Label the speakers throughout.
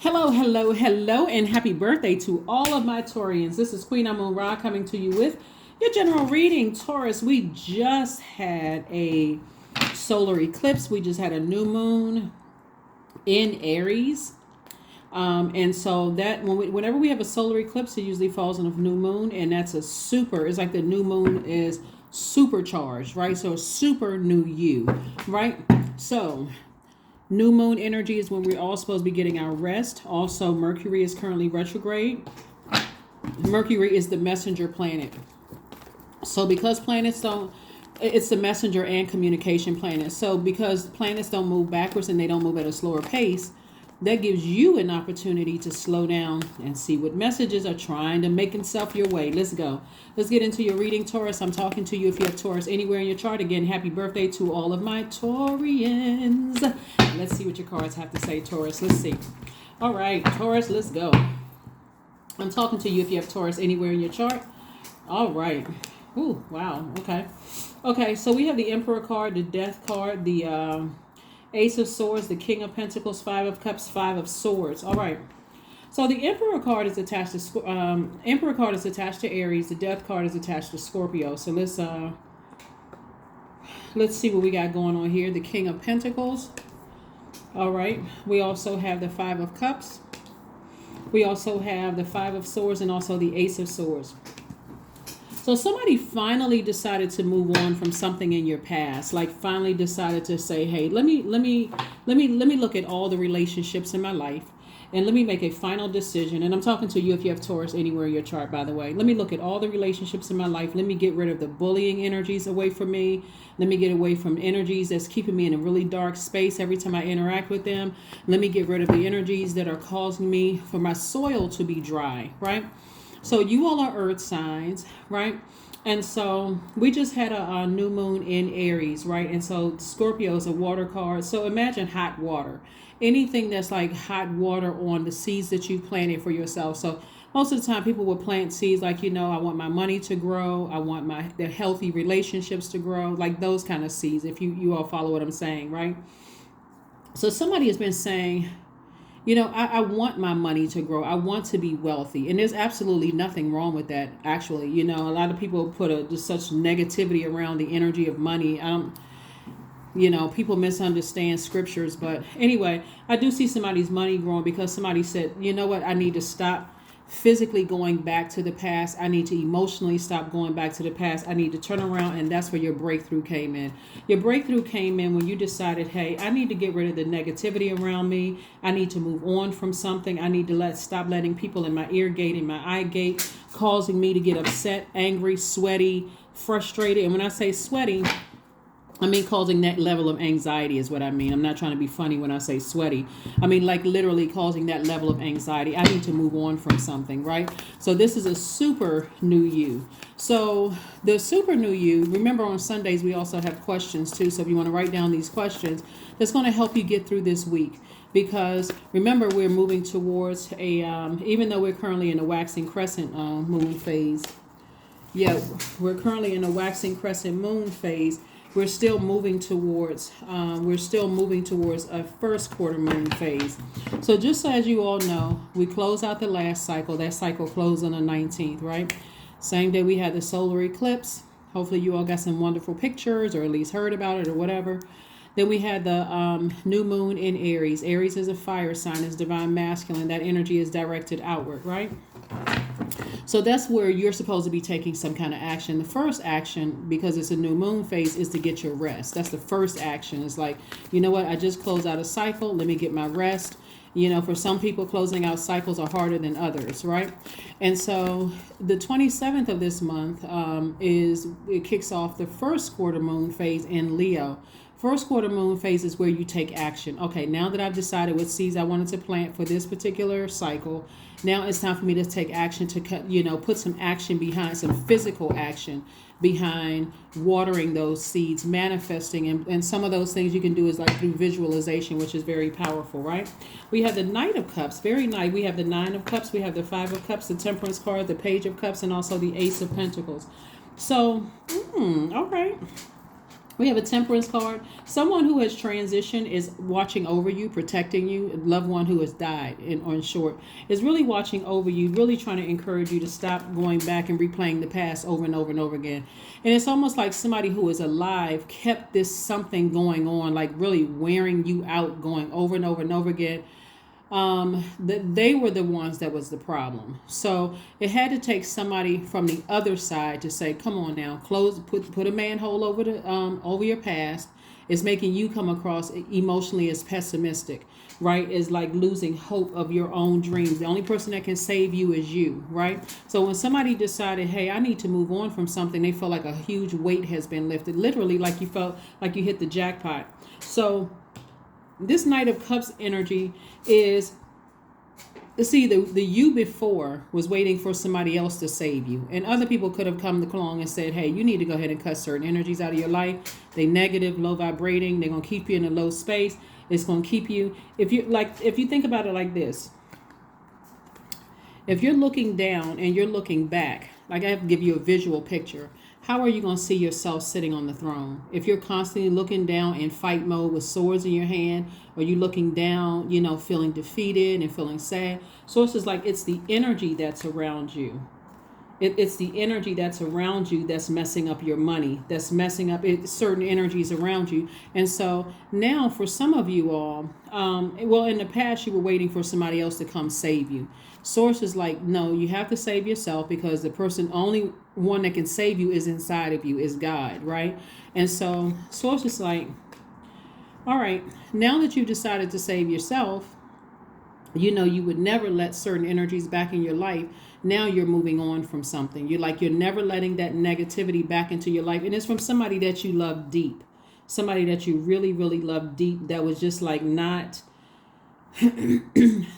Speaker 1: Hello, hello, hello, and happy birthday to all of my Taurians. This is Queen Amun Ra coming to you with your general reading. Taurus, we just had a solar eclipse. We just had a new moon in Aries. And so that whenever we have a solar eclipse, it usually falls on a new moon, and that's it's like the new moon is supercharged, right? So a super new you, right? So new moon energy is when we're all supposed to be getting our rest. Also, Mercury is currently retrograde. Mercury is the messenger planet. So because planets don't, it's the messenger and communication planet. So because planets don't move backwards and they don't move at a slower pace, that gives you an opportunity to slow down and see what messages are trying to make itself your way. Let's go. Let's get into your reading, Taurus. I'm talking to you if you have Taurus anywhere in your chart. Again, happy birthday to all of my Taurians. Let's see what your cards have to say, Taurus. Let's see. All right, Taurus, let's go. I'm talking to you if you have Taurus anywhere in your chart. All right. Ooh, wow. Okay. Okay, so we have the Emperor card, the Death card, the Ace of Swords, the King of Pentacles, Five of Cups, Five of Swords. All right. So the Emperor card is attached to Aries. The Death card is attached to Scorpio. So let's see what we got going on here. The King of Pentacles. All right. We also have the Five of Cups. We also have the Five of Swords and also the Ace of Swords. So somebody finally decided to move on from something in your past, like finally decided to say, hey, let me look at all the relationships in my life and let me make a final decision. And I'm talking to you if you have Taurus anywhere in your chart, by the way. Let me look at all the relationships in my life. Let me get rid of the bullying energies away from me. Let me get away from energies that's keeping me in a really dark space every time I interact with them. Let me get rid of the energies that are causing me for my soil to be dry, right? So you all are earth signs, right? And so we just had a new moon in Aries, right? And so Scorpio is a water card. So imagine hot water. Anything that's like hot water on the seeds that you planted for yourself. So most of the time people will plant seeds like, I want my money to grow. I want the healthy relationships to grow. Like those kind of seeds, if you all follow what I'm saying, right? So somebody has been saying, I want my money to grow. I want to be wealthy. And there's absolutely nothing wrong with that, actually. A lot of people put just such negativity around the energy of money. People misunderstand scriptures. But anyway, I do see somebody's money growing because somebody said, you know what, I need to stop physically going back to the past. I need to emotionally stop going back to the past. I need to turn around, and that's where your breakthrough came in. Your breakthrough came in when you decided, hey, I need to get rid of the negativity around me. I need to move on from something. I need to stop letting people in my ear gate, in my eye gate, causing me to get upset, angry, sweaty, frustrated. And when I say sweaty, I mean causing that level of anxiety is what I mean. I'm not trying to be funny when I say sweaty. I mean like literally causing that level of anxiety. I need to move on from something, right? So this is a super new you. So the super new you, remember on Sundays we also have questions too. So if you want to write down these questions, that's going to help you get through this week. Because remember, we're moving towards even though we're currently in a waxing crescent moon phase. Yeah, we're currently in a waxing crescent moon phase. We're still moving towards a first quarter moon phase. So just so as you all know, we close out the last cycle. That cycle closed on the 19th, right? Same day we had the solar eclipse. Hopefully you all got some wonderful pictures or at least heard about it or whatever. Then we had the new moon in Aries. Aries is a fire sign. It's divine masculine. That energy is directed outward, right? So that's where you're supposed to be taking some kind of action. The first action, because it's a new moon phase, is to get your rest. That's the first action. It's like, you know what? I just closed out a cycle. Let me get my rest. For some people, closing out cycles are harder than others, right? And so the 27th of this month it kicks off the first quarter moon phase in Leo. First quarter moon phase is where you take action. Okay, now that I've decided what seeds I wanted to plant for this particular cycle, now it's time for me to take action to put some action behind, some physical action behind watering those seeds, manifesting, and some of those things you can do is like through visualization, which is very powerful, right? We have the Knight of Cups, very nice. We have the Nine of Cups, we have the Five of Cups, the Temperance card, the Page of Cups, and also the Ace of Pentacles. So, all right. We have a temperance card. Someone who has transitioned is watching over you, protecting you. A loved one who has died, or in short, is really watching over you, really trying to encourage you to stop going back and replaying the past over and over and over again. And it's almost like somebody who is alive kept this something going on, like really wearing you out, going over and over and over again. That they were the ones that was the problem. So it had to take somebody from the other side to say, "Come on now, put a manhole over over your past." It's making you come across emotionally as pessimistic, right? Is like losing hope of your own dreams. The only person that can save you is you, right? So when somebody decided, "Hey, I need to move on from something," they felt like a huge weight has been lifted. Literally, like you felt like you hit the jackpot. So this Knight of Cups energy is, see, the you before was waiting for somebody else to save you. And other people could have come along and said, "Hey, you need to go ahead and cut certain energies out of your life. They negative, low vibrating. They're going to keep you in a low space. It's going to keep you," if you think about it like this. If you're looking down and you're looking back, like I have to give you a visual picture. How are you going to see yourself sitting on the throne? If you're constantly looking down in fight mode with swords in your hand, or you looking down, feeling defeated and feeling sad. So it's just like it's the energy that's around you. It's the energy that's around you that's messing up your money, that's messing up certain energies around you. And so now for some of you all, well, in the past you were waiting for somebody else to come save you. Source is like, no, you have to save yourself, because the only one that can save you is inside of you, is God, right? And so Source is like, all right, now that you've decided to save yourself, you would never let certain energies back in your life. Now you're moving on from something. You're never letting that negativity back into your life. And it's from somebody that you love deep. Somebody that you really, really love deep, that was just like not,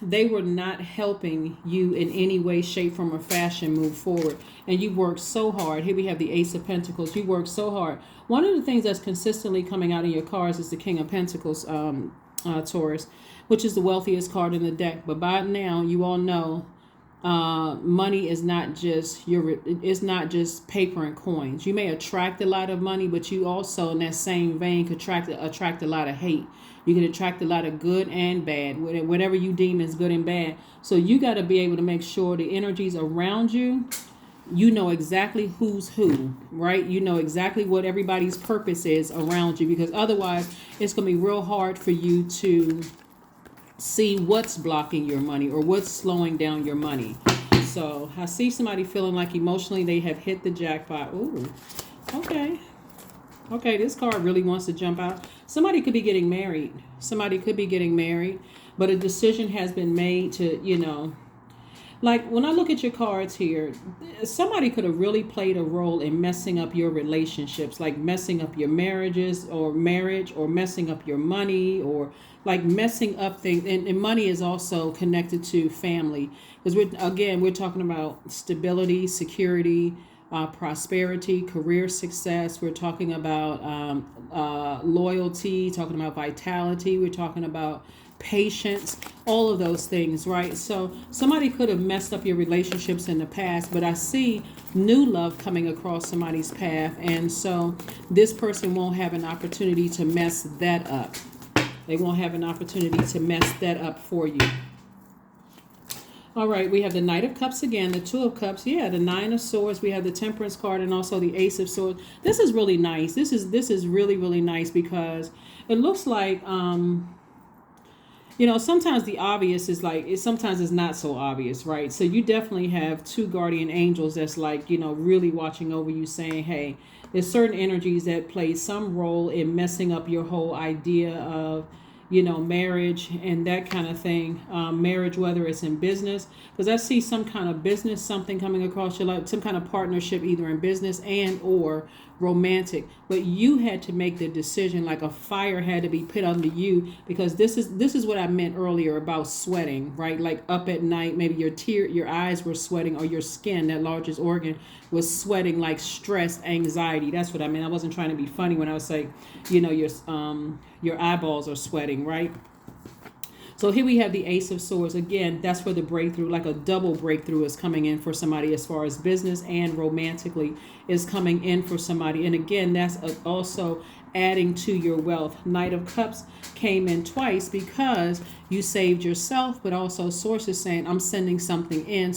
Speaker 1: they were not helping you in any way, shape, form, or fashion move forward. And you worked so hard. Here we have the Ace of Pentacles. You worked so hard. One of the things that's consistently coming out in your cards is the King of Pentacles, Taurus, which is the wealthiest card in the deck. But by now, you all know money is not just it's not just paper and coins. You may attract a lot of money, but you also, in that same vein, could attract a lot of hate. You can attract a lot of good and bad, whatever you deem as good and bad. So you got to be able to make sure the energies around you, you know exactly who's who, right? You know exactly what everybody's purpose is around you, because otherwise it's going to be real hard for you to see what's blocking your money or what's slowing down your money. So I see somebody feeling like emotionally they have hit the jackpot. Ooh, okay. Okay, this card really wants to jump out. Somebody could be getting married. Somebody could be getting married, but a decision has been made to, like when I look at your cards here, somebody could have really played a role in messing up your relationships, like messing up your marriage, or messing up your money, or like messing up things. And money is also connected to family, because we're talking about stability, security, prosperity, career success. We're talking about loyalty, talking about vitality. We're talking about patience, all of those things, right? So somebody could have messed up your relationships in the past, but I see new love coming across somebody's path. And so this person won't have an opportunity to mess that up. They won't have an opportunity to mess that up for you. All right, we have the Knight of Cups again, the Two of Cups, the Nine of Swords, we have the Temperance card, and also the Ace of Swords. This is really nice. This is really, really nice, because it looks like, sometimes the obvious is like, sometimes it's not so obvious, right? So you definitely have two guardian angels that's like, really watching over you, saying, hey, there's certain energies that play some role in messing up your whole idea of, marriage and that kind of thing. Marriage, whether it's in business, because I see some kind of business, something coming across your life, some kind of partnership, either in business and or romantic. But you had to make the decision, like a fire had to be put under you, because this is what I meant earlier about sweating, right? Like up at night, maybe your eyes were sweating, or your skin, that largest organ, was sweating, like stress, anxiety. That's what I meant. I wasn't trying to be funny when I was saying, your eyeballs are sweating, right? So here we have the Ace of Swords. Again, that's where the breakthrough, like a double breakthrough, is coming in for somebody, as far as business and romantically is coming in for somebody. And again, that's also adding to your wealth. Knight of Cups came in twice because you saved yourself, but also Source is saying, I'm sending something in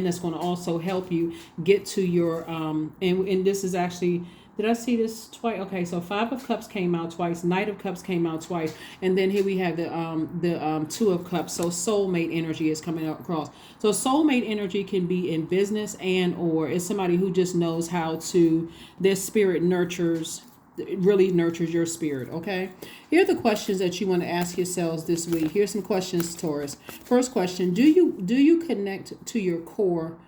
Speaker 1: that's going to also help you get to your, and this is actually, did I see this twice? Okay, so Five of Cups came out twice, Knight of Cups came out twice, and then here we have the Two of Cups. So soulmate energy is coming across. So soulmate energy can be in business or it's somebody who just knows how to, their spirit really nurtures your spirit. Okay, here are the questions that you want to ask yourselves this week. Here's some questions, Taurus. First question: Do you connect to your core?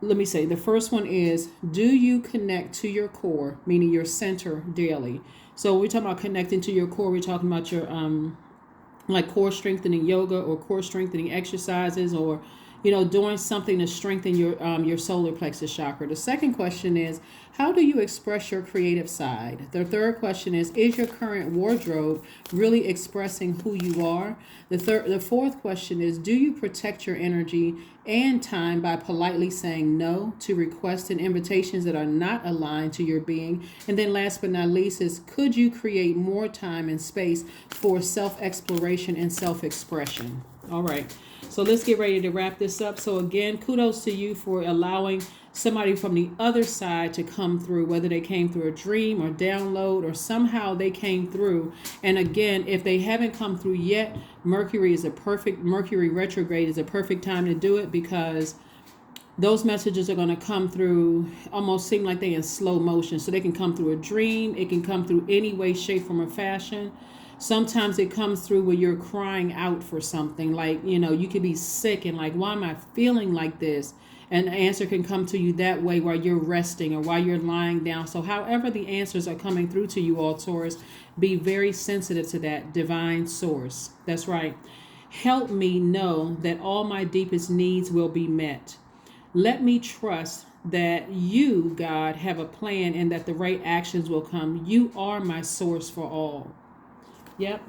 Speaker 1: Let me say, the first one is, do you connect to your core, meaning your center daily? So we're talking about connecting to your core. We're talking about your like core strengthening yoga or core strengthening exercises, or doing something to strengthen your solar plexus chakra. The second question is, how do you express your creative side? The third question is your current wardrobe really expressing who you are? The fourth question is, do you protect your energy and time by politely saying no to requests and invitations that are not aligned to your being? And then last but not least is, could you create more time and space for self-exploration and self-expression? All right, so let's get ready to wrap this up. So again, kudos to you for allowing somebody from the other side to come through, whether they came through a dream or download or somehow they came through. And again, if they haven't come through yet, Mercury retrograde is a perfect time to do it, because those messages are going to come through, almost seem like they're in slow motion. So they can come through a dream. It can come through any way, shape, form, or fashion. Sometimes it comes through when you're crying out for something, like, you could be sick and like, why am I feeling like this? And the answer can come to you that way while you're resting or while you're lying down. So however the answers are coming through to you all, Taurus, be very sensitive to that divine source. That's right. Help me know that all my deepest needs will be met. Let me trust that you, God, have a plan and that the right actions will come. You are my source for all. Yep.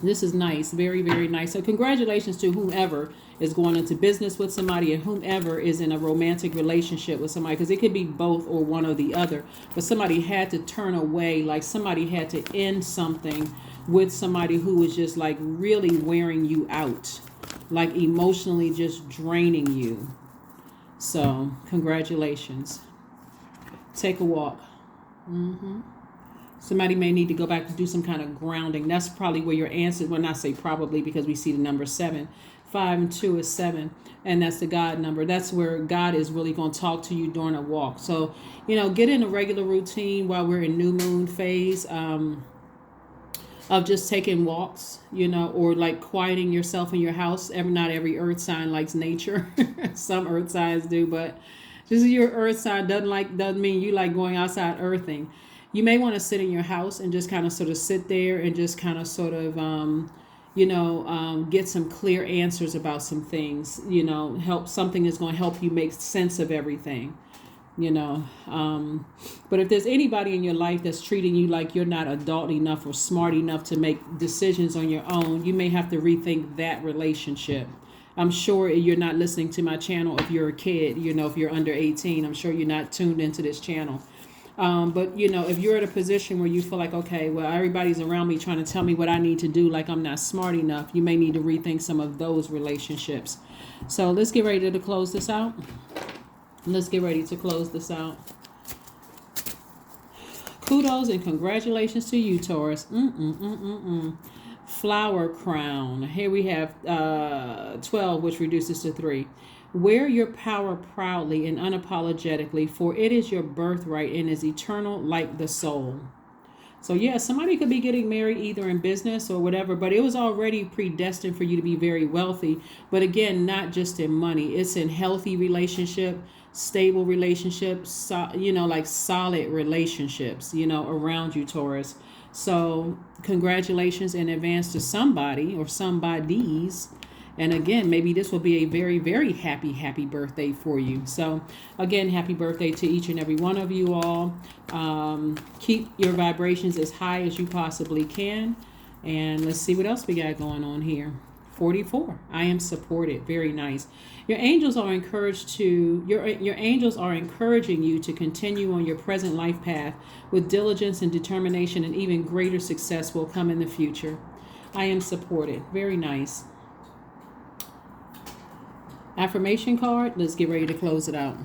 Speaker 1: This is nice. Very, very nice. So congratulations to whomever is going into business with somebody and whomever is in a romantic relationship with somebody, because it could be both or one or the other. But somebody had to turn away, like somebody had to end something with somebody who was just like really wearing you out, like emotionally just draining you. So congratulations. Take a walk. Somebody may need to go back to do some kind of grounding. That's probably where your answer, well, not say probably, because we see the number 7. 5 and 2 is 7. And that's the God number. That's where God is really going to talk to you during a walk. So, get in a regular routine while we're in new moon phase of just taking walks, or like quieting yourself in your house. Not every earth sign likes nature. Some earth signs do, but just your earth sign doesn't mean you like going outside earthing. You may want to sit in your house and just kind of sort of sit there and just kind of sort of, get some clear answers about some things, something that's going to help you make sense of everything, But if there's anybody in your life that's treating you like you're not adult enough or smart enough to make decisions on your own, you may have to rethink that relationship. I'm sure you're not listening to my channel if you're a kid, if you're under 18, I'm sure you're not tuned into this channel. But, if you're at a position where you feel like, okay, well, everybody's around me trying to tell me what I need to do, like I'm not smart enough, you may need to rethink some of those relationships. So let's get ready to close this out. Kudos and congratulations to you, Taurus. Flower crown. Here we have 12, which reduces to 3. Wear your power proudly and unapologetically, for it is your birthright and is eternal like the soul. So yeah, somebody could be getting married either in business or whatever, but it was already predestined for you to be very wealthy. But again, not just in money. It's in healthy relationship, stable relationships, like solid relationships, around you, Taurus. So congratulations in advance to somebody or somebodies. And again, maybe this will be a very, very happy birthday for you. So again, happy birthday to each and every one of you all. Keep your vibrations as high as you possibly can. And let's see what else we got going on here. 44. I am supported. Very nice. Your angels are your angels are encouraging you to continue on your present life path with diligence and determination, and even greater success will come in the future. I am supported. Very nice. Affirmation card. Let's get ready to close it out.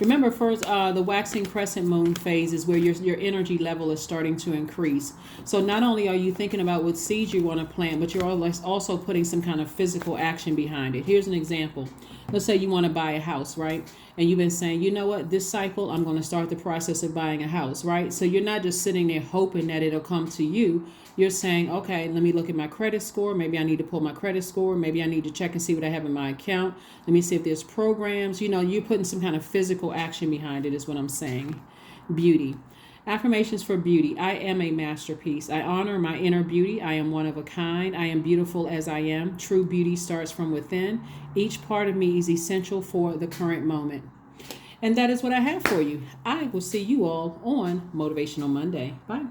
Speaker 1: Remember, first, the waxing crescent moon phase is where your energy level is starting to increase. So not only are you thinking about what seeds you want to plant, but you're also putting some kind of physical action behind it. Here's an example. Let's say you want to buy a house, right? And you've been saying, you know what, this cycle, I'm going to start the process of buying a house, right? So you're not just sitting there hoping that it'll come to you. You're saying, okay, let me look at my credit score. Maybe I need to pull my credit score. Maybe I need to check and see what I have in my account. Let me see if there's programs. You know, you're putting some kind of physical action behind it is what I'm saying. Beauty. Affirmations for beauty. I am a masterpiece. I honor my inner beauty. I am one of a kind. I am beautiful as I am. True beauty starts from within. Each part of me is essential for the current moment. And that is what I have for you. I will see you all on Motivational Monday. Bye.